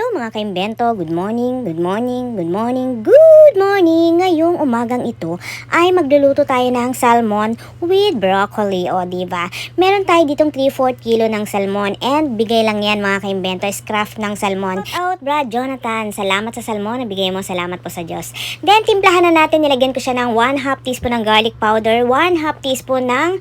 mga kaimbento, good morning, good morning, good morning, good morning! Ngayong umagang ito ay magluluto tayo ng salmon with broccoli, o diba? Meron tayo ditong 3/4 kilo ng salmon and bigay lang yan mga kaimbento, is craft ng salmon. Shout out Brad Jonathan, salamat sa salmon, nabigay mo, salamat po sa Diyos. Then timplahan na natin, nilagyan ko siya ng 1/2 teaspoon ng garlic powder, 1/2 teaspoon ng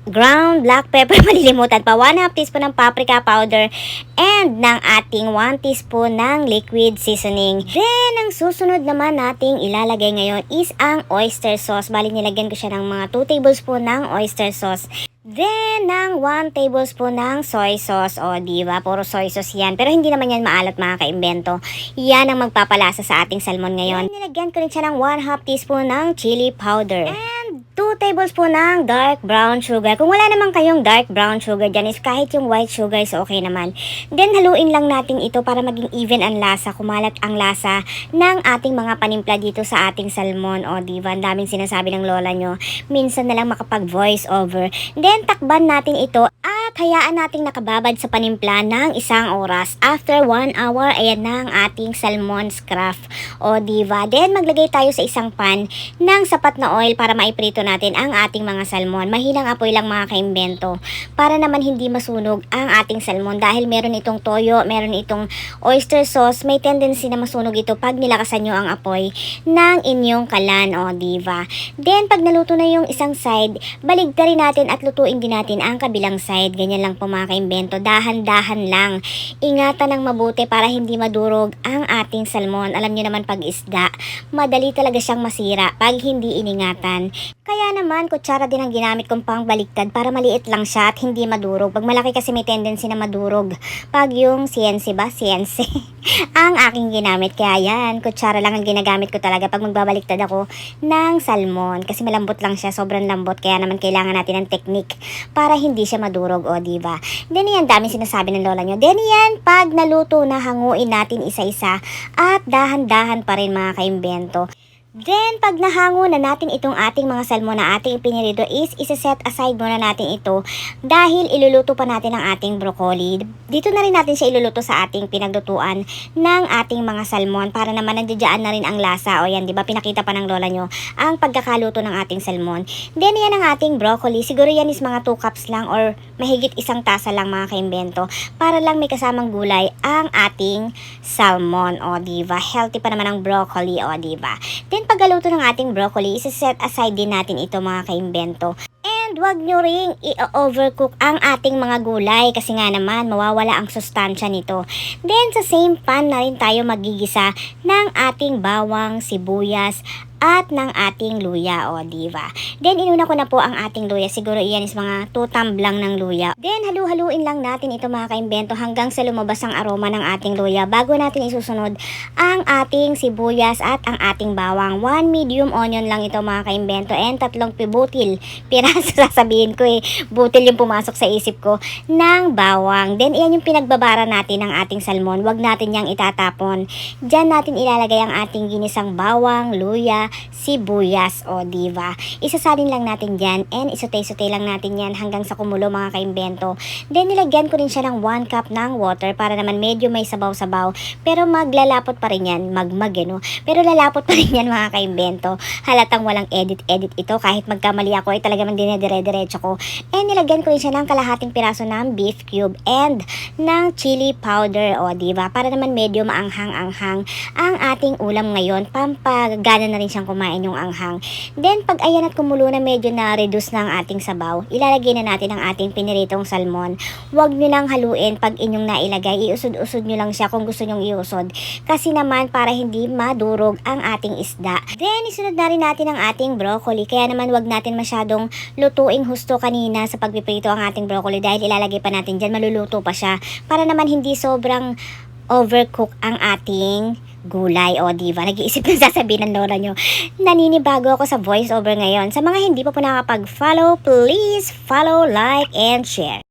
ground black pepper, malilimutan pa, 1/2 teaspoon ng paprika powder, and ng ating 1 teaspoon ng liquid seasoning. Then, ang susunod naman nating ilalagay ngayon is ang oyster sauce. Bali, nilagyan ko siya ng mga 2 tablespoon ng oyster sauce. Then, ng 1 tablespoon ng soy sauce. O, diba? Puro soy sauce yan. Pero hindi naman yan maalat mga kaimbento. Yan ang magpapalasa sa ating salmon ngayon. Then, nilagyan ko rin siya ng 1/2 teaspoon ng chili powder. And 2 tablespoon ng dark brown sugar. Kung wala naman kayong dark brown sugar dyan, is kahit yung white sugar is okay naman. Then, haluin lang natin ito para maging even ang lasa, kumalat ang lasa ng ating mga panimpla dito sa ating salmon. O, diba? Ang daming sinasabi ng lola nyo. Minsan na lang makapag voice over. Then, takban natin ito at hayaan nating nakababad sa panimpla ng 1 oras. After 1 hour, ayan na ang ating salmon's craft. O, diba? Then, maglagay tayo sa isang pan ng sapat na oil para maiprito natin ang ating mga salmon. Mahinang apoy lang mga kaimbento para naman hindi masunog ang ating salmon dahil meron itong toyo, meron itong oyster sauce, may tendency na masunog ito pag nilakasan nyo ang apoy ng inyong kalan. O, diba? Then, pag naluto na yung isang side, baligtarin natin at lutuin din natin ang kabilang side. Ganyan lang po mga kaimbento, dahan-dahan lang. Ingatan ng mabuti para hindi madurog ang ating salmon. Alam nyo naman pag isda, madali talaga siyang masira pag hindi iningatan. Kaya naman, kutsara din ang ginamit kong pang baliktad para maliit lang siya at hindi madurog. Pag malaki kasi may tendency na madurog. Pag yung CNC ba? CNC. ang aking ginamit. Kaya yan, kutsara lang ang ginagamit ko talaga pag magbabaliktad ako ng salmon. Kasi malambot lang siya, sobrang lambot. Kaya naman kailangan natin ng technique para hindi siya madurog, o diba? Then yan, dami sinasabi ng lola nyo. Then yan, pag naluto na, hanguin natin isa-isa at dahan-dahan pa rin mga kaimbento. Then, pag nahango na natin itong ating mga salmon na ating pinirito is isa-set aside muna natin ito dahil iluluto pa natin ang ating broccoli. Dito na rin natin siya iluluto sa ating pinaglutuan ng ating mga salmon para naman nandiyan na rin ang lasa. O yan, di ba? Pinakita pa ng lola nyo ang pagkakaluto ng ating salmon. Then, yan ang ating broccoli. Siguro yan is mga 2 cups lang or mahigit 1 tasa lang mga kaimbento para lang may kasamang gulay ang ating salmon. O, diba? Healthy pa naman ang broccoli. O, diba? Then, pagkaluto ng ating broccoli, isa-set aside din natin ito mga kaimbento. And wag nyo ring i-overcook ang ating mga gulay kasi nga naman mawawala ang sustansya nito. Then sa same pan na rin tayo magigisa ng ating bawang, sibuyas, at ng ating luya, o diba? Then inuna ko na po ang ating luya. Siguro iyan is mga 2 tumblang ng luya. Then halu-haluin lang natin ito mga kaimbento hanggang sa lumabas ang aroma ng ating luya bago natin isusunod ang ating sibuyas at ang ating bawang. 1 medium onion lang ito mga kaimbento and 3 butil. Piraso sasabihin ko butil yung pumasok sa isip ko ng bawang. Then iyan yung pinagbabara natin ng ating salmon. Wag natin yang itatapon. Diyan natin ilalagay ang ating ginisang bawang, luya, sibuyas, o diba? Isasalin lang natin dyan and isutay-sutay lang natin yan hanggang sa kumulo mga kaimbento. Then nilagyan ko rin siya ng 1 cup ng water para naman medyo may sabaw-sabaw pero maglalapot pa rin yan, no? Pero lalapot pa rin yan mga kaimbento. Halatang walang edit-edit ito kahit magkamali ako ay talaga man dinedire-diretso ko. And nilagyan ko rin siya ng kalahating piraso ng beef cube and ng chili powder, o diba? Para naman medyo maanghang-anghang ang ating ulam ngayon. Pampagana na rin siyang kumain yung anghang. Then, pag ayan at kumulo na medyo na-reduce na ang ating sabaw, ilalagay na natin ang ating piniritong salmon. Huwag nyo lang haluin pag inyong nailagay. Iusod-usod nyo lang siya kung gusto nyong iusod. Kasi naman, para hindi madurog ang ating isda. Then, isunod na rin natin ang ating broccoli. Kaya naman, huwag natin masyadong lutuing husto kanina sa pagpiprito ang ating broccoli dahil ilalagay pa natin dyan, maluluto pa siya. Para naman hindi sobrang overcook ang ating gulay, o diba? Nag-iisip na sasabihin ng lola nyo. Naninibago ako sa voice over ngayon. Sa mga hindi pa po nakapag-follow, please follow, like, and share.